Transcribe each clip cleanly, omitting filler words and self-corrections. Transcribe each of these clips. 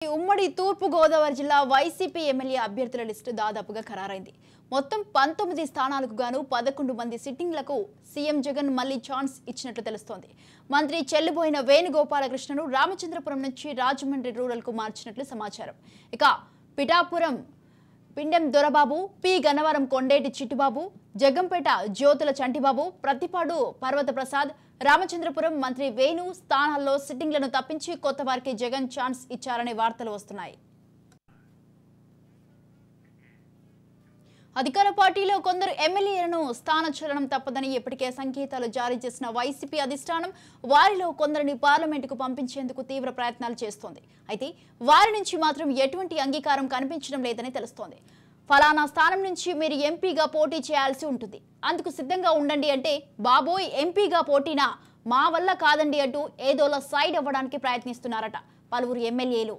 ఉమ్మడి తూర్పు గోదావరి జిల్లా వైసీపీ ఎమ్మెల్యే అభ్యర్థుల లిస్టు దాదాపుగా ఖరారైంది. మొత్తం 19 స్థానాలకు గాను 11 మంది సిట్టింగ్లకు సీఎం జగన్ మళ్లీ ఛాన్స్ ఇచ్చినట్లు తెలుస్తోంది. మంత్రి చెల్లుబోయిన వేణుగోపాలకృష్ణను రామచంద్రపురం నుంచి రాజమండ్రి రూరల్ కు మార్చినట్లు సమాచారం. ఇక పిఠాపురం పిండెం దొరబాబు, పి గన్నవరం కొండేటి చిట్టుబాబు, జగ్గంపేట జ్యోతుల చంటిబాబు, ప్రతిపాడు పర్వత ప్రసాద్, రామచంద్రపురం మంత్రి వేణు స్థానాల్లో సిట్టింగ్లను తప్పించి కొత్త వారికి జగన్ ఛాన్స్ ఇచ్చారనే వార్తలు వస్తున్నాయి. అధికార పార్టీలో కొందరు ఎమ్మెల్యేలను స్థానచలనం తప్పదని ఇప్పటికే సంకేతాలు జారీ చేసిన వైసీపీ అధిష్టానం వారిలో కొందరిని పార్లమెంటుకు పంపించేందుకు తీవ్ర ప్రయత్నాలు చేస్తోంది. అయితే వారి నుంచి మాత్రం ఎటువంటి అంగీకారం కనిపించడం లేదని తెలుస్తోంది. ఫలానా స్థానం నుంచి మీరు ఎంపీగా పోటీ చేయాల్సి ఉంటుంది, అందుకు సిద్ధంగా ఉండండి అంటే బాబోయ్ ఎంపీగా పోటీనా, మా వల్ల కాదండి అంటూ ఏదోలా సైడ్ అవ్వడానికి ప్రయత్నిస్తున్నారట పలువురు ఎమ్మెల్యేలు.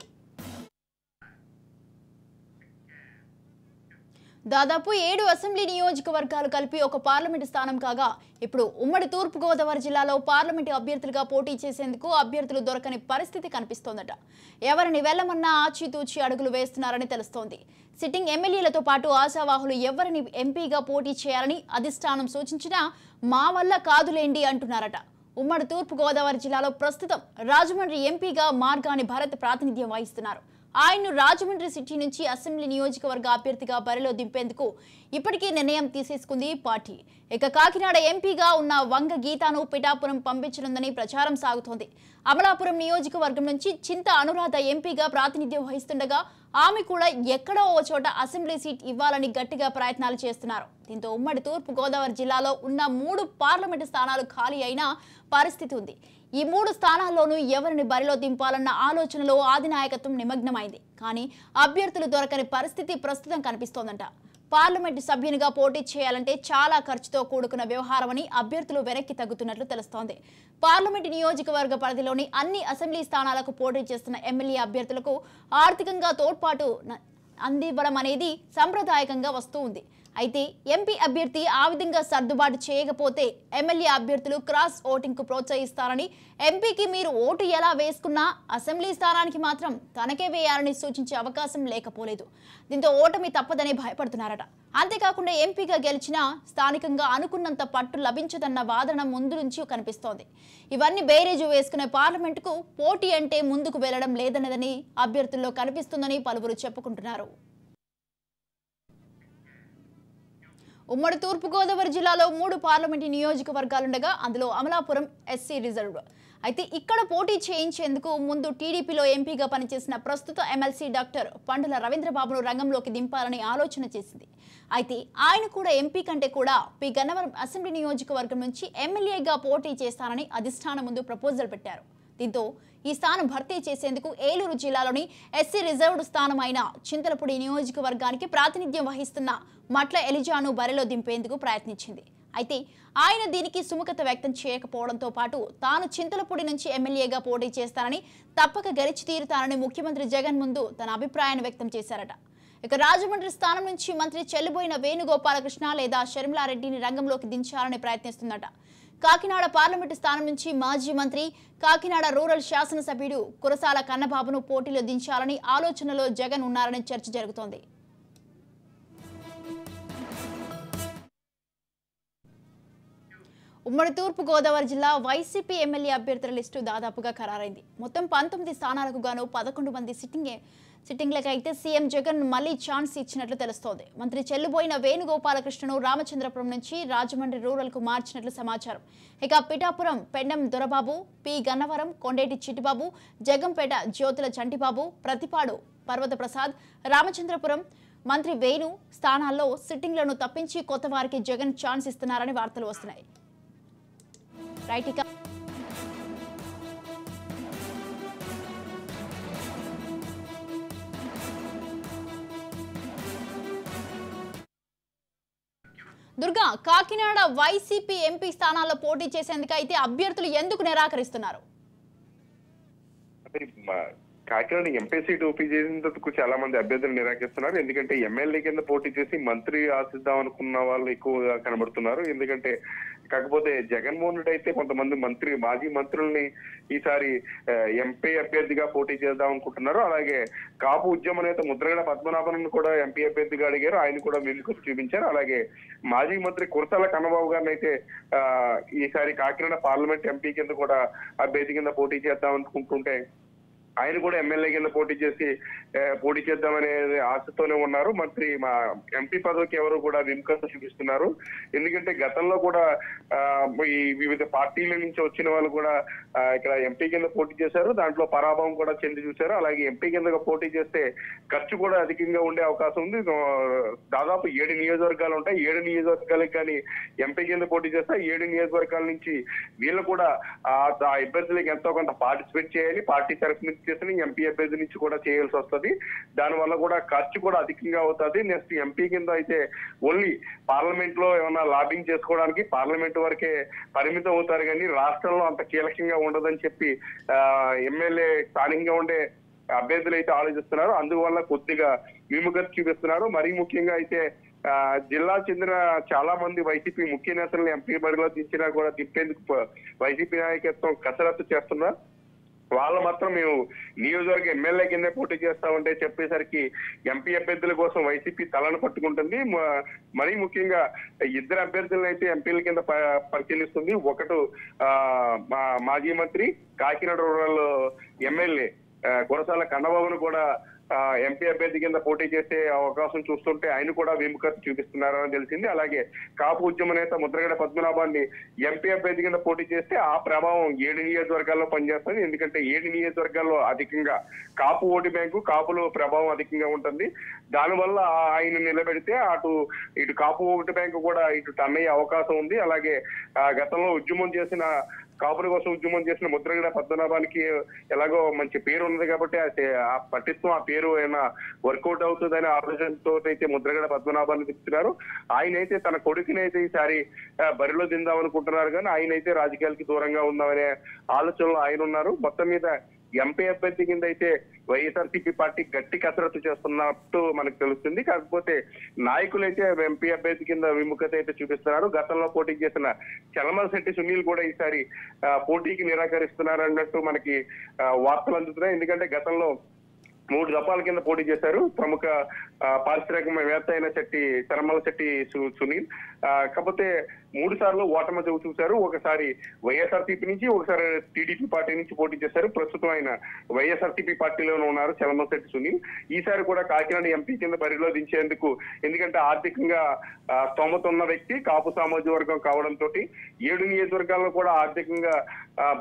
దాదాపు 7 అసెంబ్లీ నియోజకవర్గాలు కలిపి ఒక పార్లమెంటు స్థానం కాగా ఇప్పుడు ఉమ్మడి తూర్పు గోదావరి జిల్లాలో పార్లమెంటు అభ్యర్థులుగా పోటీ చేసేందుకు అభ్యర్థులు దొరకని పరిస్థితి కనిపిస్తోందట. ఎవరిని వెళ్లమన్నా ఆచితూచి అడుగులు వేస్తున్నారని తెలుస్తోంది. సిట్టింగ్ ఎమ్మెల్యేలతో పాటు ఆశావాహులు ఎవరిని ఎంపీగా పోటీ చేయాలని అధిష్టానం సూచించినా మా వల్ల కాదులేండి అంటున్నారట. ఉమ్మడి తూర్పు గోదావరి జిల్లాలో ప్రస్తుతం రాజమండ్రి ఎంపీగా మార్గాని భరత్ ప్రాతినిధ్యం వహిస్తున్నారు. ఆయన్ను రాజమండ్రి సిటీ నుంచి అసెంబ్లీ నియోజకవర్గ అభ్యర్థిగా బరిలో దింపేందుకు ఇప్పటికే నిర్ణయం తీసేసుకుంది పార్టీ. ఇక కాకినాడ ఎంపీగా ఉన్న వంగ గీతాను పిఠాపురం పంపించనుందని ప్రచారం సాగుతోంది. అమలాపురం నియోజకవర్గం నుంచి చింత అనురాధ ఎంపీగా ప్రాతినిధ్యం వహిస్తుండగా ఆమె కూడా ఎక్కడో ఓ చోట అసెంబ్లీ సీట్ ఇవ్వాలని గట్టిగా ప్రయత్నాలు చేస్తున్నారు. దీంతో ఉమ్మడి తూర్పు గోదావరి జిల్లాలో ఉన్న 3 పార్లమెంటు స్థానాలు ఖాళీ అయిన పరిస్థితి ఉంది. ఈ 3 స్థానాల్లోనూ ఎవరిని బరిలో దింపాలన్న ఆలోచనలో ఆదినాయకత్వం నిమగ్నమైంది. కానీ అభ్యర్థులు దొరకని పరిస్థితి ప్రస్తుతం కనిపిస్తోందంట. పార్లమెంటు సభ్యునిగా పోటీ చేయాలంటే చాలా ఖర్చుతో కూడుకున్న వ్యవహారమని అభ్యర్థులు వెనక్కి తగ్గుతున్నట్లు తెలుస్తోంది. పార్లమెంటు నియోజకవర్గ పరిధిలోని అన్ని అసెంబ్లీ స్థానాలకు పోటీ చేస్తున్న ఎమ్మెల్యే అభ్యర్థులకు ఆర్థికంగా తోడ్పాటు అందివ్వడం అనేది సంప్రదాయకంగా వస్తూ ఉంది. అయితే ఎంపీ అభ్యర్థి ఆ విధంగా సర్దుబాటు చేయకపోతే ఎమ్మెల్యే అభ్యర్థులు క్రాస్ ఓటింగ్ కు ప్రోత్సహిస్తారని, ఎంపీకి మీరు ఓటు ఎలా వేసుకున్నా అసెంబ్లీ స్థానానికి మాత్రం తనకే వేయాలని సూచించే అవకాశం లేకపోలేదు. దీంతో ఓటమి తప్పదని భయపడుతున్నారట. అంతేకాకుండా ఎంపీగా గెలిచినా స్థానికంగా అనుకున్నంత పట్టు లభించదన్న వాదన ముందు నుంచి కనిపిస్తోంది. ఇవన్నీ బేరేజు వేసుకునే పార్లమెంటుకు పోటీ అంటే ముందుకు వెళ్లడం లేదన్నదని అభ్యర్థుల్లో కనిపిస్తుందని పలువురు చెప్పుకుంటున్నారు. ఉమ్మడి తూర్పు గోదావరి జిల్లాలో 3 పార్లమెంటు నియోజకవర్గాలుండగా అందులో అమలాపురం ఎస్సీ రిజర్వ్డ్. అయితే ఇక్కడ పోటీ చేయించేందుకు ముందు టీడీపీలో ఎంపీగా పనిచేసిన ప్రస్తుత ఎమ్మెల్సీ డాక్టర్ పండుల రవీంద్రబాబును రంగంలోకి దింపాలని ఆలోచన చేసింది. అయితే ఆయన కూడా ఎంపీ కంటే కూడా పి గన్నవరం అసెంబ్లీ నియోజకవర్గం నుంచి ఎమ్మెల్యేగా పోటీ చేస్తానని అధిష్టానం ముందు ప్రపోజల్ పెట్టారు. దీంతో ఈ స్థానం భర్తీ చేసేందుకు ఏలూరు జిల్లాలోని ఎస్సీ రిజర్వ్డ్ స్థానం అయిన చింతలపూడి నియోజకవర్గానికి ప్రాతినిధ్యం వహిస్తున్న మట్ల ఎలిజాను బరిలో దింపేందుకు ప్రయత్నించింది. అయితే ఆయన దీనికి సుముఖత వ్యక్తం చేయకపోవడంతో పాటు తాను చింతలపూడి నుంచి ఎమ్మెల్యేగా పోటీ చేస్తానని, తప్పక గెలిచి తీరుతానని ముఖ్యమంత్రి జగన్ ముందు తన అభిప్రాయాన్ని వ్యక్తం చేశారట. ఇక రాజమండ్రి స్థానం నుంచి మంత్రి చెల్లుబోయిన వేణుగోపాలకృష్ణ లేదా షర్మిలారెడ్డిని రంగంలోకి దించాలని ప్రయత్నిస్తుందట. కాకినాడ పార్లమెంటు స్థానం నుంచి మాజీ మంత్రి, కాకినాడ రూరల్ శాసనసభ్యుడు కురసాల కన్నబాబును పోటీలో దించాలని ఆలోచనలో జగన్ ఉన్నారని చర్చ జరుగుతోంది. ఉమ్మడి తూర్పు గోదావరి జిల్లా వైసీపీ ఎమ్మెల్యే అభ్యర్థుల లిస్టు దాదాపుగా ఖరారైంది. మొత్తం 19 స్థానాలకు గాను 11 మంది సిట్టింగ్లకైతే సీఎం జగన్ మళ్లీ ఛాన్స్ ఇచ్చినట్లు తెలుస్తోంది. మంత్రి చెల్లుబోయిన వేణుగోపాలకృష్ణను రామచంద్రపురం నుంచి రాజమండ్రి రూరల్ కు మార్చినట్లు సమాచారం. ఇక పిఠాపురం పెండెం దొరబాబు, పి గన్నవరం కొండేటి చిట్టుబాబు, జగ్గంపేట జ్యోతుల చంటిబాబు, ప్రతిపాడు పర్వత ప్రసాద్, రామచంద్రపురం మంత్రి వేణు స్థానాల్లో సిట్టింగ్లను తప్పించి కొత్త వారికి జగన్ ఛాన్స్ ఇస్తున్నారని వార్తలు వస్తున్నాయి. దుర్గా, కాకినాడ వైసీపీ ఎంపీ స్థానాల్లో పోటీ చేసేందుకు అయితే అభ్యర్థులు ఎందుకు నిరాకరిస్తున్నారు? కాకినాడ ఎంపీ సీట్ ఓపీ చేసినందుకు చాలా మంది అభ్యర్థులు నిరాకరిస్తున్నారు. ఎందుకంటే ఎమ్మెల్యే కింద పోటీ చేసి మంత్రి ఆశిద్దాం అనుకున్న వాళ్ళు ఎక్కువగా కనబడుతున్నారు. ఎందుకంటే కాకపోతే జగన్మోహన్ రెడ్డి అయితే కొంతమంది మాజీ మంత్రుల్ని ఈసారి ఎంపీ అభ్యర్థిగా పోటీ చేద్దాం అనుకుంటున్నారు. అలాగే కాపు ఉద్యమ నేత ముద్రగడ పద్మనాభన్ కూడా ఎంపీ అభ్యర్థిగా అడిగారు. ఆయన కూడా వెనుకకు చూపించారు. అలాగే మాజీ మంత్రి కురసాల కన్నబాబు గారిని అయితే ఈసారి కాకినాడ పార్లమెంట్ ఎంపీ కింద కూడా అభ్యర్థి కింద పోటీ చేద్దాం అనుకుంటుంటే ఆయన కూడా ఎమ్మెల్యే కింద పోటీ చేద్దామనే ఆశతోనే ఉన్నారు. మా ఎంపీ పదవికి ఎవరు కూడా విముఖత చూపిస్తున్నారు. ఎందుకంటే గతంలో కూడా ఈ వివిధ పార్టీల నుంచి వచ్చిన వాళ్ళు కూడా ఇక్కడ ఎంపీ కింద పోటీ చేశారు. దాంట్లో పరాభవం కూడా చెంది చూశారు. అలాగే ఎంపీ కింద పోటీ చేస్తే ఖర్చు కూడా అధికంగా ఉండే అవకాశం ఉంది. దాదాపు 7 నియోజకవర్గాలు ఉంటాయి. 7 నియోజకవర్గాలకు కానీ ఎంపీ కింద పోటీ చేస్తే 7 నియోజకవర్గాల నుంచి వీళ్ళు కూడా ఆ అభ్యర్థులకు ఎంతో కొంత పార్టిసిపేట్ చేయాలి. పార్టీ తరఫు నుంచి చేసిన ఎంపీ అభ్యర్థి నుంచి కూడా చేయాల్సి వస్తుంది. దానివల్ల కూడా ఖర్చు కూడా అధికంగా అవుతుంది. నెక్స్ట్ ఎంపీ కింద అయితే ఓన్లీ పార్లమెంట్ లో ఏమైనా లాబింగ్ చేసుకోవడానికి పార్లమెంట్ వరకే పరిమితం అవుతారు, కానీ రాష్ట్రంలో అంత కీలకంగా ఉండదని చెప్పి ఎమ్మెల్యే స్థానికంగా ఉండే అభ్యర్థులు అయితే ఆలోచిస్తున్నారు. అందువల్ల కొద్దిగా విముఖత చూపిస్తున్నారు. మరీ ముఖ్యంగా అయితే జిల్లా చెందిన చాలా మంది వైసీపీ ముఖ్య నేతలను ఎంపీ బరిలో దించినా కూడా దింపేందుకు వైసీపీ నాయకత్వం కసరత్తు చేస్తున్నారు. వాళ్ళు మాత్రం మేము నియోజకవర్గ ఎమ్మెల్యే కింద పోటీ చేస్తామంటే చెప్పేసరికి ఎంపీ అభ్యర్థుల కోసం వైసీపీ తలను పట్టుకుంటుంది. మరీ ముఖ్యంగా 2 అభ్యర్థులను అయితే ఎంపీల కింద పరిశీలిస్తుంది. ఒకటి మాజీ మంత్రి కాకినాడ రూరల్ ఎమ్మెల్యే కురసాల కన్నబాబును కూడా ఎంపీ అభ్యర్థి కింద పోటీ చేసే అవకాశం చూస్తుంటే ఆయన కూడా విముఖత చూపిస్తున్నారని తెలిసింది. అలాగే కాపు ఉద్యమ నేత ముద్రగడ పద్మనాభాన్ని ఎంపీ అభ్యర్థి కింద పోటీ చేస్తే ఆ ప్రభావం 7 నియోజకవర్గాల్లో పనిచేస్తుంది. ఎందుకంటే 7 నియోజకవర్గాల్లో అధికంగా కాపు ఓటు బ్యాంకు, కాపుల ప్రభావం అధికంగా ఉంటుంది. దానివల్ల ఆయన నిలబెడితే ఇటు కాపు ఓటు బ్యాంకు కూడా ఇటు టర్న్ అయ్యే అవకాశం ఉంది. అలాగే గతంలో కాపుల కోసం ఉద్యమం చేసిన ముద్రగడ పద్మనాభానికి ఎలాగో మంచి పేరు ఉన్నది కాబట్టి ఆ పట్టిత్వం ఆ పేరు ఏమైనా వర్కౌట్ అవుతుందనే ఆలోచనతో అయితే ముద్రగడ పద్మనాభాన్ని తిప్పుతున్నారు. ఆయన అయితే తన కొడుకుని అయితే ఈసారి బరిలో దిందాం అనుకుంటున్నారు, కానీ ఆయన అయితే రాజకీయాలకి దూరంగా ఉందామనే ఆలోచనలో ఆయన ఉన్నారు. మొత్తం మీద ఎంపీ అభ్యర్థి కింద అయితే వైఎస్ఆర్సీపీ పార్టీ గట్టి కసరత్తు చేస్తున్నట్టు మనకు తెలుస్తుంది. కాకపోతే నాయకులు అయితే ఎంపీ అభ్యర్థి కింద విముఖత అయితే చూపిస్తున్నారు. గతంలో పోటీ చేసిన చలమలశెట్టి సునీల్ కూడా ఈసారి పోటీకి నిరాకరిస్తున్నారు అన్నట్టు మనకి వార్తలు అందుతున్నాయి. ఎందుకంటే గతంలో 3 దఫాల కింద పోటీ చేశారు ప్రముఖ పారిశ్రామికవేత్త అయిన చలమలశెట్టి సునీల్. కాకపోతే 3 సార్లు ఓటమి చూశారు. ఒకసారి వైఎస్ఆర్సీపీ నుంచి, ఒకసారి టీడీపీ పార్టీ నుంచి పోటీ చేశారు. ప్రస్తుతం ఆయన వైఎస్ఆర్సీపీ పార్టీలోనే ఉన్నారు చలమలశెట్టి సునీల్. ఈసారి కూడా కాకినాడ ఎంపీ కింద బరిలో దించేందుకు, ఎందుకంటే ఆర్థికంగా స్తోమత ఉన్న వ్యక్తి, కాపు సామాజిక వర్గం కావడంతో 7 నియోజకవర్గాల్లో కూడా ఆర్థికంగా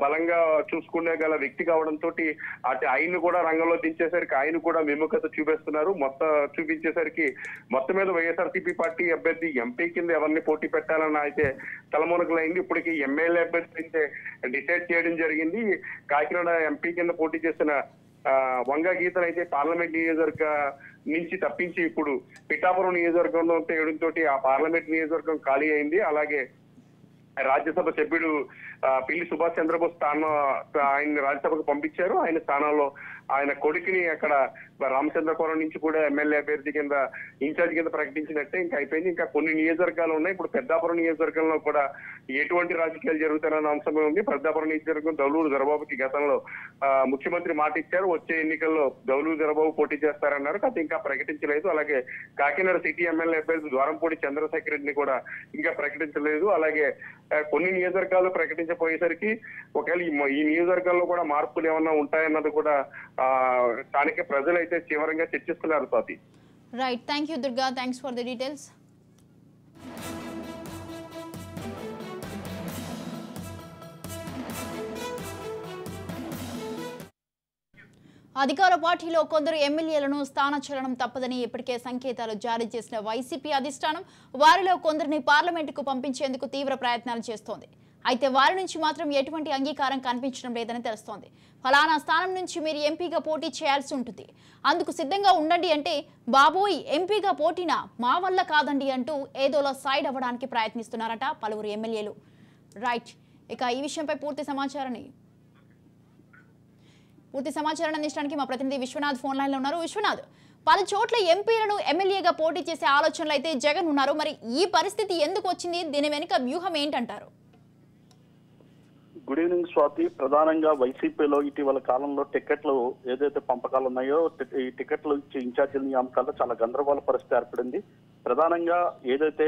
బలంగా చూసుకునే గల వ్యక్తి కావడంతో అటు ఆయన్ని కూడా రంగంలో దించేసరికి ఆయన కూడా విముఖత చూపించేసరికి మొత్తం మీద వైఎస్ఆర్సీపీ పార్టీ అభ్యర్థి ఎంపీ కింద ఎవరిని పోటీ పెట్టాలని అయితే తలమునకలైంది. ఇప్పటికీ ఎమ్మెల్యే అభ్యర్థి అయితే డిసైడ్ చేయడం జరిగింది. కాకినాడ ఎంపీ కింద పోటీ చేసిన వంగ గీతను అయితే పార్లమెంట్ నియోజకవర్గ నుంచి తప్పించి ఇప్పుడు పిఠాపురం నియోజకవర్గంలో తేయడంతో ఆ పార్లమెంట్ నియోజకవర్గం ఖాళీ అయింది. అలాగే రాజ్యసభ సభ్యుడు పిల్లి సుభాష్ చంద్రబోస్ ఆయన రాజ్యసభకు పంపించారు. ఆయన స్థానంలో ఆయన కొడుకుని అక్కడ రామచంద్రపురం నుంచి కూడా ఎమ్మెల్యే అభ్యర్థి కింద ఇన్ఛార్జ్ కింద ప్రకటించినట్టే ఇంకా అయిపోయింది. ఇంకా కొన్ని నియోజకవర్గాలు ఉన్నాయి. ఇప్పుడు పెద్దాపురం నియోజకవర్గంలో కూడా ఎటువంటి రాజకీయాలు జరుగుతారన్న అంశమే ఉంది. పెద్దాపురం నియోజకవర్గం దౌలూరు దొరబాబుకి గతంలో ముఖ్యమంత్రి మాట ఇచ్చారు, వచ్చే ఎన్నికల్లో దౌలూరు దొరబాబు పోటీ చేస్తారన్నారు, అది ఇంకా ప్రకటించలేదు. అలాగే కాకినాడ సిటీ ఎమ్మెల్యే అభ్యర్థి ద్వారంపూడి చంద్రశేఖర్ రెడ్డిని కూడా ఇంకా ప్రకటించలేదు. అలాగే కొన్ని నియోజకవర్గాలు ప్రకటించబోయేసరికి ఒకవేళ ఈ నియోజకవర్గాల్లో కూడా మార్పులు ఏమన్నా ఉంటాయన్నది కూడా స్థానిక ప్రజలు అయితే తీవ్రంగా చర్చిస్తున్నారు. Swathi. Right, thank you Durga, thanks for the details. అధికార పార్టీలో కొందరు ఎమ్మెల్యేలను స్థానచలనం తప్పదని ఇప్పటికే సంకేతాలు జారీ చేసిన వైసీపీ అధిష్టానం వారిలో కొందరిని పార్లమెంటుకు పంపించేందుకు తీవ్ర ప్రయత్నాలు చేస్తోంది. అయితే వారి నుంచి మాత్రం ఎటువంటి అంగీకారం కనిపించడం లేదని తెలుస్తోంది. ఫలానా స్థానం నుంచి మీరు ఎంపీగా పోటీ చేయాల్సి ఉంటుంది, అందుకు సిద్ధంగా ఉండండి అంటే బాబోయ్ ఎంపీగా పోటీనా, మా వల్ల కాదండి అంటూ ఏదోలా సైడ్ అవ్వడానికి ప్రయత్నిస్తున్నారట పలువురు ఎమ్మెల్యేలు. రైట్, ఇక ఈ విషయంపై పూర్తి సమాచారాన్ని పూర్తి సమాచారాన్ని అందించడానికి మా ప్రతినిధి విశ్వనాథ్ ఫోన్ లైన్లో ఉన్నారు. విశ్వనాథ్, పలు చోట్ల ఎంపీలను ఎమ్మెల్యేగా పోటీ చేసే ఆలోచనలు అయితే జగన్ ఉన్నారు. మరి ఈ పరిస్థితి ఎందుకు వచ్చింది? దీని వెనుక వ్యూహం ఏంటంటారు? Good evening Swathi. ప్రధానంగా వైసీపీలో ఇటీవల కాలంలో టికెట్లు ఏదైతే పంపకాలు ఉన్నాయో ఈ టికెట్లు ఇచ్చే ఇన్ఛార్జీల నియామకాల్లో చాలా గందరగోళ పరిస్థితి ఏర్పడింది. ప్రధానంగా ఏదైతే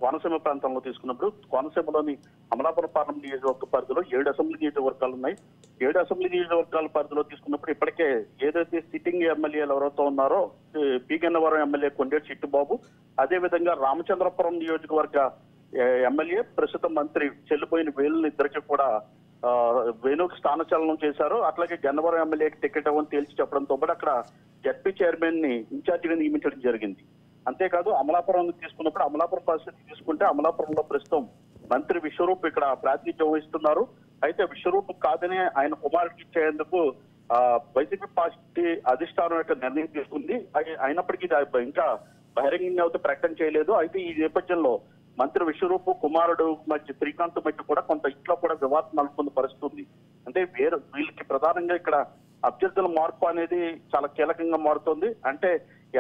కోనసీమ ప్రాంతంలో తీసుకున్నప్పుడు కోనసీమలోని అమలాపురం పార్లమెంట్ నియోజకవర్గ పరిధిలో 7 అసెంబ్లీ నియోజకవర్గాలు ఉన్నాయి. 7 అసెంబ్లీ నియోజకవర్గాల పరిధిలో తీసుకున్నప్పుడు ఇప్పటికే ఏదైతే సిట్టింగ్ ఎమ్మెల్యేలు ఎవరైతే ఉన్నారో పి గన్నవరం ఎమ్మెల్యే కొండేటి చిట్టుబాబు, అదేవిధంగా రామచంద్రపురం నియోజకవర్గ ఎమ్మెల్యే ప్రస్తుత మంత్రి చెల్లిపోయిన వేలు ఇద్దరికి కూడా వేణుకి స్థానచలనం చేశారు. అట్లాగే గన్నవరం ఎమ్మెల్యేకి టికెట్ ఇవ్వని తేల్చి చెప్పడంతో పాటు అక్కడ జడ్పీ చైర్మన్ ని ఇన్ఛార్జిగా నియమించడం జరిగింది. అంతేకాదు అమలాపురం తీసుకున్నప్పుడు అమలాపురం పరిస్థితి తీసుకుంటే అమలాపురంలో ప్రస్తుతం మంత్రి విశ్వరూప్ ఇక్కడ ప్రాతినిధ్యం వహిస్తున్నారు. అయితే విశ్వరూప్ కాదని ఆయన కుమారుడికి ఇచ్చేందుకు వైసీపీ పార్టీ అధిష్టానం యొక్క నిర్ణయం తీసుకుంది. అయినప్పటికీ ఇంకా బహిరంగంగా అయితే ప్రకటన చేయలేదు. అయితే ఈ నేపథ్యంలో మంత్రి విశ్వరూప్ కుమారుడు మధ్య శ్రీకాంత్ మధ్య కూడా కొంత ఇంట్లో కూడా వివాదం నెలకొన్న పరిస్థితి ఉంది. అంటే వీళ్ళకి ప్రధానంగా ఇక్కడ అభ్యర్థుల మార్పు అనేది చాలా కీలకంగా మారుతుంది. అంటే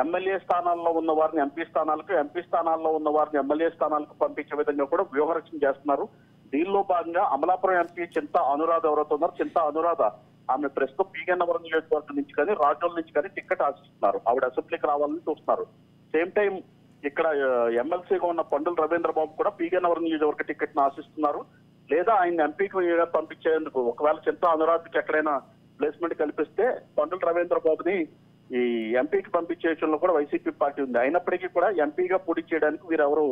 ఎమ్మెల్యే స్థానాల్లో ఉన్న వారిని ఎంపీ స్థానాలకు, ఎంపీ స్థానాల్లో ఉన్న వారిని ఎమ్మెల్యే స్థానాలకు పంపించే విధంగా కూడా వ్యూహరచన చేస్తున్నారు. దీనిలో భాగంగా అమలాపురం ఎంపీ చింతా అనురాధ ఎవరైతే ఉన్నారో చింతా అనురాధ ఆమె ప్రస్తుతం పి గన్నవరం నియోజకవర్గం నుంచి కానీ రాజోల నుంచి కానీ టికెట్ ఆశిస్తున్నారు. ఆవిడ అసెంబ్లీకి రావాలని చూస్తున్నారు. సేమ్ టైం ఇక్కడ ఎమ్మెల్సీగా ఉన్న పండుల రవీంద్ర బాబు కూడా పి గన్నవరం నియోజకవర్గ టికెట్ ను ఆశిస్తున్నారు. లేదా ఆయన ఎంపీకి పంపించేందుకు ఒకవేళ చింతా అనురాధకి ఎక్కడైనా ప్లేస్మెంట్ కల్పిస్తే పండుల రవీంద్ర బాబుని ఈ ఎంపీకి పంపించే విషయంలో కూడా వైసీపీ పార్టీ ఉంది. అయినప్పటికీ కూడా ఎంపీగా పోటీ చేయడానికి వీరెవరు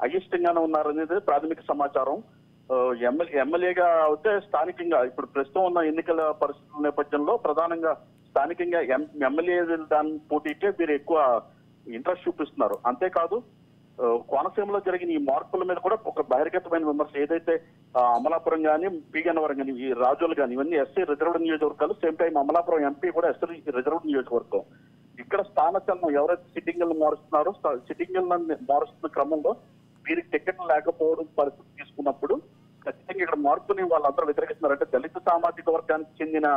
అయిష్టంగానే ఉన్నారనేది ప్రాథమిక సమాచారం. ఎమ్మెల్యేగా అయితే స్థానికంగా ఇప్పుడు ప్రస్తుతం ఉన్న ఎన్నికల పరిస్థితుల నేపథ్యంలో ప్రధానంగా స్థానికంగా ఎమ్మెల్యే దాని పోటీకే వీరు ఎక్కువ ఇంట్రెస్ట్ చూపిస్తున్నారు. అంతేకాదు కోనసీమలో జరిగిన ఈ మార్పుల మీద కూడా ఒక బహిర్గతమైన విమర్శ ఏదైతే అమలాపురం కానీ పి గన్నవరం కానీ ఈ రాజోలు కానీ ఇవన్నీ ఎస్సీ రిజర్వ్డ్ నియోజకవర్గాలు. సేమ్ టైం అమలాపురం ఎంపీ కూడా ఎస్సీ రిజర్వ్డ్ నియోజకవర్గం. ఇక్కడ స్థానచలనం ఎవరైతే సిట్టింగ్లను మారుస్తున్నారో సిట్టింగ్లను మారుస్తున్న క్రమంలో వీరికి టికెట్లు లేకపోవడం పరిస్థితి తీసుకున్నప్పుడు ఖచ్చితంగా ఇక్కడ మార్పుని వాళ్ళందరూ వ్యతిరేకిస్తున్నారు. అంటే దళిత సామాజిక వర్గానికి చెందిన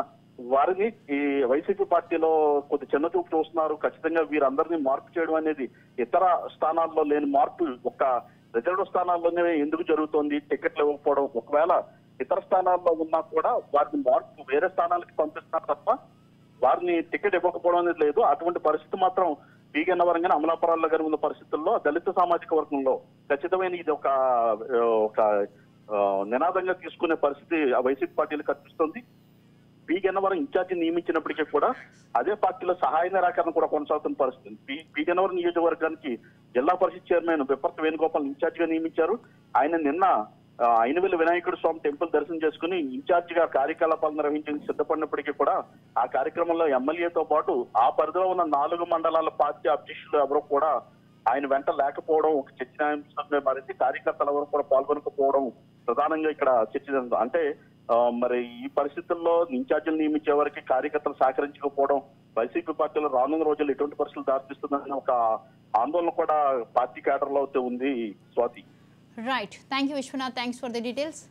వారిని ఈ వైసీపీ పార్టీలో కొద్ది చిన్న చూపు చూస్తున్నారు. ఖచ్చితంగా వీరందరినీ మార్పు చేయడం అనేది ఇతర స్థానాల్లో లేని మార్పు ఒక్క రిజర్వ్ స్థానాల్లోనే ఎందుకు జరుగుతోంది? టికెట్లు ఇవ్వకపోవడం, ఒకవేళ ఇతర స్థానాల్లో ఉన్నా కూడా వారిని మార్పు వేరే స్థానాలకి పంపిస్తున్నారు తప్ప వారిని టికెట్ ఇవ్వకపోవడం అనేది లేదు. అటువంటి పరిస్థితి మాత్రం పి గన్నవరం కానీ అమలాపురాల్లో కానీ ఉన్న పరిస్థితుల్లో దళిత సామాజిక వర్గంలో ఖచ్చితమైన ఇది ఒక నినాదంగా తీసుకునే పరిస్థితి వైసీపీ పార్టీలు కనిపిస్తుంది. పి గన్నవరం ఇన్ఛార్జి నియమించినప్పటికీ కూడా అదే పార్టీలో సహాయ నిరాకరణ కూడా కొనసాగుతున్న పరిస్థితి. పి గన్నవరం నియోజకవర్గానికి జిల్లా పరిషత్ చైర్మన్ విప్పర్తి వేణుగోపాల్ ఇన్ఛార్జిగా నియమించారు. ఆయన నిన్న అయినవెల్లి వినాయకుడు స్వామి టెంపుల్ దర్శనం చేసుకుని ఇన్ఛార్జిగా కార్యకలాపాలు నిర్వహించేందుకు సిద్ధపడినప్పటికీ కూడా ఆ కార్యక్రమంలో ఎమ్మెల్యేతో పాటు ఆ పరిధిలో ఉన్న 4 మండలాల పార్టీ అధ్యక్షులు ఎవరో కూడా ఆయన వెంట లేకపోవడం ఒక చర్చనీయాంశంగా మారింది. కార్యకర్తలు ఎవరు కూడా పాల్గొనకపోవడం ప్రధానంగా ఇక్కడ చర్చ. అంటే మరి ఈ పరిస్థితుల్లో ఇన్ఛార్జీలు నియమించే వారికి కార్యకర్తలు సహకరించకపోవడం వైసీపీ పార్టీలో రానున్న రోజులు ఎటువంటి పరిస్థితులు దారితీస్తుందని ఒక ఆందోళన కూడా పార్టీ కేడర్లో అయితే ఉంది. Swathi. Right, thank you Vishwanath, thanks for the details.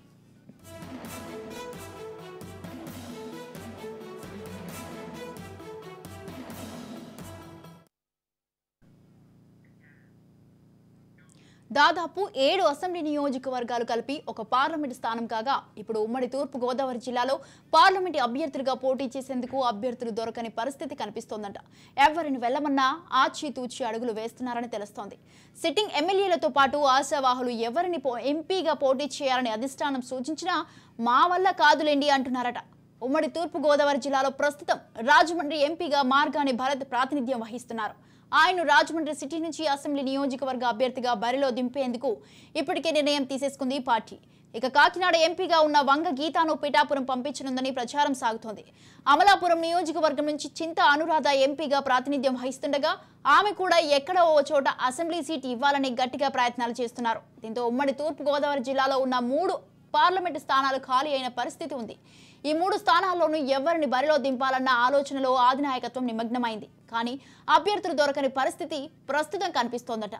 దాదాపు 7 అసెంబ్లీ నియోజకవర్గాలు కలిపి ఒక పార్లమెంటు స్థానం కాగా ఇప్పుడు ఉమ్మడి తూర్పు గోదావరి జిల్లాలో పార్లమెంటు అభ్యర్థులుగా పోటీ చేసేందుకు అభ్యర్థులు దొరకని పరిస్థితి కనిపిస్తోందట. ఎవరిని వెళ్లమన్నా ఆచితూచి అడుగులు వేస్తున్నారని తెలుస్తోంది. సిట్టింగ్ ఎమ్మెల్యేలతో పాటు ఆశావాహులు ఎవరిని ఎంపీగా పోటీ చేయాలని అధిష్టానం సూచించినా మా వల్ల కాదులేండి అంటున్నారట. ఉమ్మడి తూర్పు గోదావరి జిల్లాలో ప్రస్తుతం రాజమండ్రి ఎంపీగా మార్గాని భరత్ ప్రాతినిధ్యం వహిస్తున్నారు. ఆయన రాజమండ్రి సిటీ నుంచి అసెంబ్లీ నియోజకవర్గ అభ్యర్థిగా బరిలో దింపేందుకు ఇప్పటికే నిర్ణయం తీసేసుకుంది పార్టీ. ఇక కాకినాడ ఎంపీగా ఉన్న వంగ గీతాను పిఠాపురం పంపించనుందని ప్రచారం సాగుతోంది. అమలాపురం నియోజకవర్గం నుంచి చింతా అనురాధ ఎంపీగా ప్రాతినిధ్యం వహిస్తుండగా ఆమె కూడా ఎక్కడో ఓ చోట అసెంబ్లీ సీట్ ఇవ్వాలని గట్టిగా ప్రయత్నాలు చేస్తున్నారు. దీంతో ఉమ్మడి తూర్పు గోదావరి జిల్లాలో ఉన్న 3 పార్లమెంటు స్థానాలు ఖాళీ అయిన పరిస్థితి ఉంది. ఈ 3 స్థానాల్లోనూ ఎవరిని బరిలో దింపాలన్న ఆలోచనలో అధినాయకత్వం నిమగ్నమైంది. కానీ అభ్యర్థులు దొరకని పరిస్థితి ప్రస్తుతం కనిపిస్తోందట.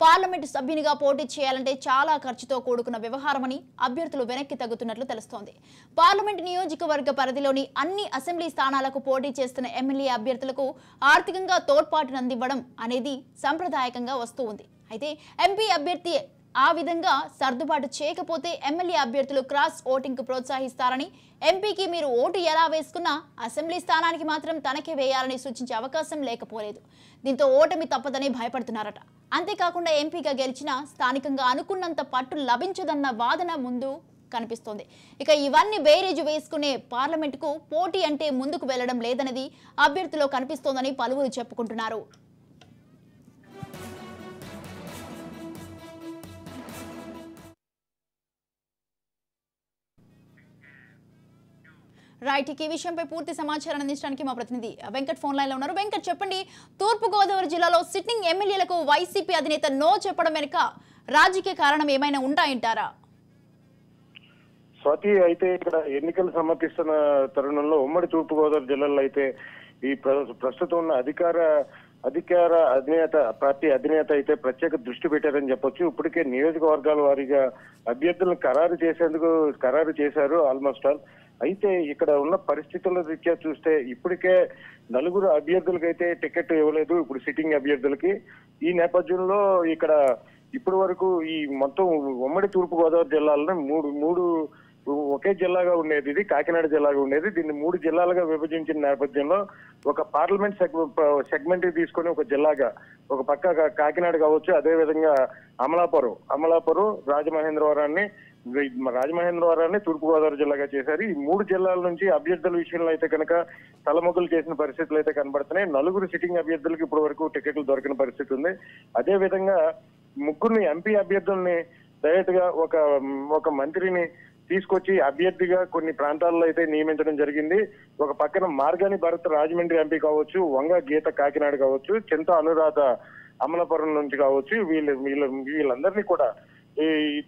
పార్లమెంటు సభ్యునిగా పోటీ చేయాలంటే చాలా ఖర్చుతో కూడుకున్న వ్యవహారమని అభ్యర్థులు వెనక్కి తగ్గుతున్నట్లు తెలుస్తోంది. పార్లమెంటు నియోజకవర్గ పరిధిలోని అన్ని అసెంబ్లీ స్థానాలకు పోటీ చేస్తున్న ఎమ్మెల్యే అభ్యర్థులకు ఆర్థికంగా తోడ్పాటునందివ్వడం అనేది సంప్రదాయకంగా వస్తూ ఉంది. అయితే ఎంపీ అభ్యర్థి ఆ విధంగా సర్దుబాటు చేయకపోతే ఎమ్మెల్యే అభ్యర్థులు క్రాస్ ఓటింగ్కు ప్రోత్సహిస్తారని, ఎంపీకి మీరు ఓటు ఎలా వేసుకున్నా అసెంబ్లీ స్థానానికి మాత్రం తనకే వేయాలని సూచించే అవకాశం లేకపోలేదు. దీంతో ఓటమి తప్పదని భయపడుతున్నారట. అంతేకాకుండా ఎంపీగా గెలిచినా స్థానికంగా అనుకున్నంత పట్టు లభించదన్న వాదన ముందు కనిపిస్తోంది. ఇక ఇవన్నీ బేరేజు వేసుకునే పార్లమెంటుకు పోటీ అంటే ముందుకు వెళ్లడం లేదనేది అభ్యర్థిలో కనిపిస్తోందని పలువురు చెప్పుకుంటున్నారు. రైట్, ఈ విషయంపై పూర్తి సమాచారం అందించడానికి మా ప్రతినిధి వెంకట్ ఫోన్ లైన్ లో ఉన్నారు. వెంకట్, చెప్పండి, తూర్పు గోదావరి జిల్లాలో సిట్టింగ్ ఎమ్మెల్యేలకు వైసీపీ అధినేత నో చెప్పడం వెనుక రాజకీయ కారణం ఏమైనా ఉంటాయంటారా? స్వాతి, అయితే ఇక్కడ ఎన్నికలు సమర్పిస్తున్న తరుణంలో ఉమ్మడి తూర్పు గోదావరి జిల్లాలో అయితే ఈ ప్రస్తుతం ఉన్న అధికార అధినేత పార్టీ అధినేత అయితే ప్రత్యేక దృష్టి పెట్టారని చెప్పొచ్చు. ఇప్పటికే నియోజకవర్గాల వారీగా అభ్యర్థులను ఖరారు చేశారు ఆల్మోస్ట్ ఆల్. అయితే ఇక్కడ ఉన్న పరిస్థితుల రీత్యా చూస్తే ఇప్పటికే 4 అభ్యర్థులకైతే టికెట్ ఇవ్వలేదు, ఇప్పుడు సిట్టింగ్ అభ్యర్థులకి. ఈ నేపథ్యంలో ఇక్కడ ఇప్పటి వరకు ఈ మొత్తం ఉమ్మడి తూర్పు గోదావరి జిల్లాలను మూడు ఒకే జిల్లాగా ఉండేది, ఇది కాకినాడ జిల్లాగా ఉండేది. దీన్ని 3 జిల్లాలుగా విభజించిన నేపథ్యంలో ఒక పార్లమెంట్ సెగ్మెంట్ తీసుకొని ఒక జిల్లాగా, ఒక పక్క కాకినాడ కావచ్చు, అదే విధంగా అమలాపురం రాజమహేంద్రవరాన్ని తూర్పు గోదావరి జిల్లాగా చేశారు. ఈ 3 జిల్లాల నుంచి అభ్యర్థుల విషయంలో అయితే కనుక తలమొగ్గులు చేసిన పరిస్థితులు అయితే కనబడుతున్నాయి. 4 సిట్టింగ్ అభ్యర్థులకు ఇప్పటి వరకు టికెట్లు దొరికిన పరిస్థితి ఉంది. అదే విధంగా 3 ఎంపీ అభ్యర్థుల్ని డైరెక్ట్ గా ఒక మంత్రిని తీసుకొచ్చి అభ్యర్థిగా కొన్ని ప్రాంతాల్లో అయితే నియమించడం జరిగింది. ఒక పక్కన మార్గాని భరత్ రాజమండ్రి ఎంపీ కావచ్చు, వంగ గీత కాకినాడ కావచ్చు, చింత అనురాధ అమలాపురం నుంచి కావచ్చు, వీళ్ళందరినీ కూడా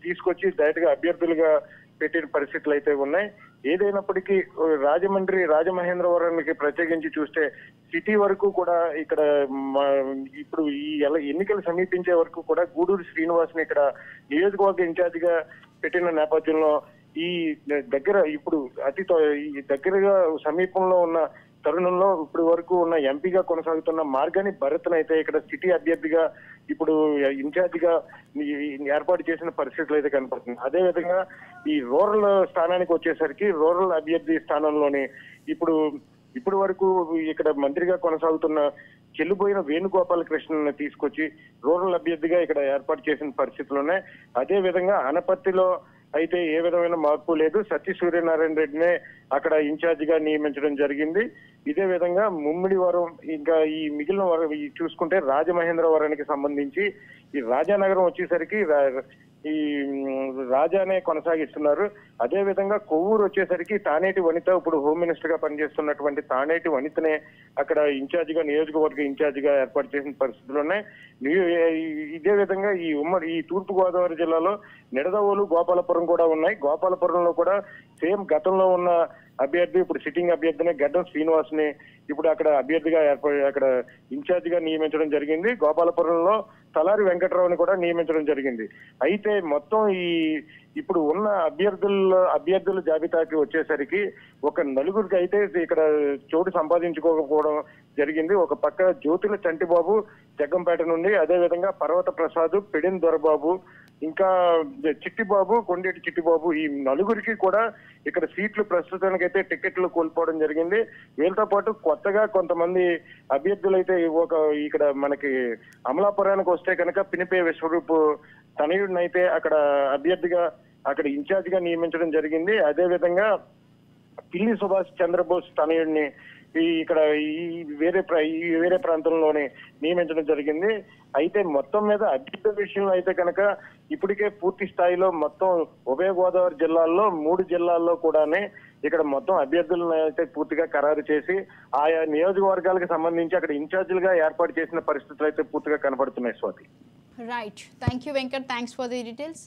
తీసుకొచ్చి డైరెక్ట్ గా అభ్యర్థులుగా పెట్టిన పరిస్థితులు అయితే ఉన్నాయి. ఏదైనప్పటికీ రాజమహేంద్రవరానికి ప్రత్యేకించి చూస్తే సిటీ వరకు కూడా ఇక్కడ ఇప్పుడు ఈ ఎన్నికలు సమీపించే వరకు కూడా గూడూరు శ్రీనివాస్ని ఇక్కడ నియోజకవర్గ ఇన్ఛార్జిగా పెట్టిన నేపథ్యంలో ఈ దగ్గరగా సమీపంలో ఉన్న తరుణంలో ఇప్పటి వరకు ఉన్న ఎంపీగా కొనసాగుతున్న మార్గాని భరత్ అయితే ఇక్కడ సిటీ అభ్యర్థిగా ఇప్పుడు ఇన్ఛార్జిగా ఏర్పాటు చేసిన పరిస్థితులు అయితే కనపడుతుంది. అదే విధంగా ఈ రూరల్ స్థానానికి వచ్చేసరికి రూరల్ అభ్యర్థి స్థానంలోని ఇప్పటి వరకు ఇక్కడ మంత్రిగా కొనసాగుతున్న చెల్లిపోయిన వేణుగోపాలకృష్ణని తీసుకొచ్చి రూరల్ అభ్యర్థిగా ఇక్కడ ఏర్పాటు చేసిన పరిస్థితులు ఉన్నాయి. అదే విధంగా అనపర్తిలో అయితే ఏ విధమైన మార్పు లేదు, సత్య సూర్యనారాయణ రెడ్డినే అక్కడ ఇన్ఛార్జిగా నియమించడం జరిగింది. ఇదే విధంగా ముమ్మిడివరం, ఇంకా ఈ మిగిలిన చూసుకుంటే రాజమహేంద్రవరానికి సంబంధించి ఈ రాజానగరం వచ్చేసరికి ఈ రాజానే కొనసాగిస్తున్నారు. అదే విధంగా కొవ్వూరు వచ్చేసరికి తానేటి వనిత, ఇప్పుడు హోమ్ మినిస్టర్ గా పనిచేస్తున్నటువంటి తానేటి వనితనే అక్కడ నియోజకవర్గ ఇన్ఛార్జిగా ఏర్పాటు చేసిన పరిస్థితులు ఉన్నాయి. ఇదే విధంగా ఈ తూర్పు గోదావరి జిల్లాలో నిడదవోలు, గోపాలపురం కూడా ఉన్నాయి. గోపాలపురంలో కూడా సేమ్ గతంలో ఉన్న అభ్యర్థి ఇప్పుడు సిట్టింగ్ అభ్యర్థిని గడ్డం శ్రీనివాస్ ని ఇప్పుడు అక్కడ అభ్యర్థిగా అక్కడ ఇన్ఛార్జిగా నియమించడం జరిగింది. గోపాలపురంలో తలారి వెంకటరావుని కూడా నియమించడం జరిగింది. అయితే మొత్తం ఇప్పుడు ఉన్న అభ్యర్థుల జాబితాకి వచ్చేసరికి ఒక 4 అయితే ఇక్కడ చోటు సంపాదించుకోకపోవడం జరిగింది. ఒక పక్క జ్యోతుల చంటిబాబు జగ్గంపేట నుండి, అదే విధంగా పర్వత ప్రసాద్, పెడిన్ దొరబాబు, ఇంకా చిట్టిబాబు, కొండేటి చిట్టిబాబు, ఈ 4 కూడా ఇక్కడ సీట్లు ప్రస్తుతానికి అయితే టికెట్లు కోల్పోవడం జరిగింది. వీళ్ళతో పాటు కొత్తగా కొంతమంది అభ్యర్థులైతే ఇక్కడ మనకి అమలాపురానికి వస్తే కనుక పినిపే విశ్వరూప్ తనయుడిని అయితే అక్కడ అభ్యర్థిగా అక్కడ ఇన్ఛార్జిగా నియమించడం జరిగింది. అదే విధంగా పిల్లి సుభాష్ చంద్రబోస్ తనయుడిని ఇక్కడ వేరే ప్రాంతంలోనే నియమించడం జరిగింది. అయితే మొత్తం మీద అభ్యర్థుల విషయంలో అయితే కనుక ఇప్పటికే పూర్తి స్థాయిలో మొత్తం ఉభయ గోదావరి జిల్లాల్లో 3 జిల్లాల్లో కూడానే ఇక్కడ మొత్తం అభ్యర్థులను అయితే పూర్తిగా ఖరారు చేసి ఆయా నియోజకవర్గాలకు సంబంధించి అక్కడ ఇన్ఛార్జీలుగా ఏర్పాటు చేసిన పరిస్థితులు అయితే పూర్తిగా కనబడుతున్నాయి. Swathi, right, thank you Venkat, thanks for the details.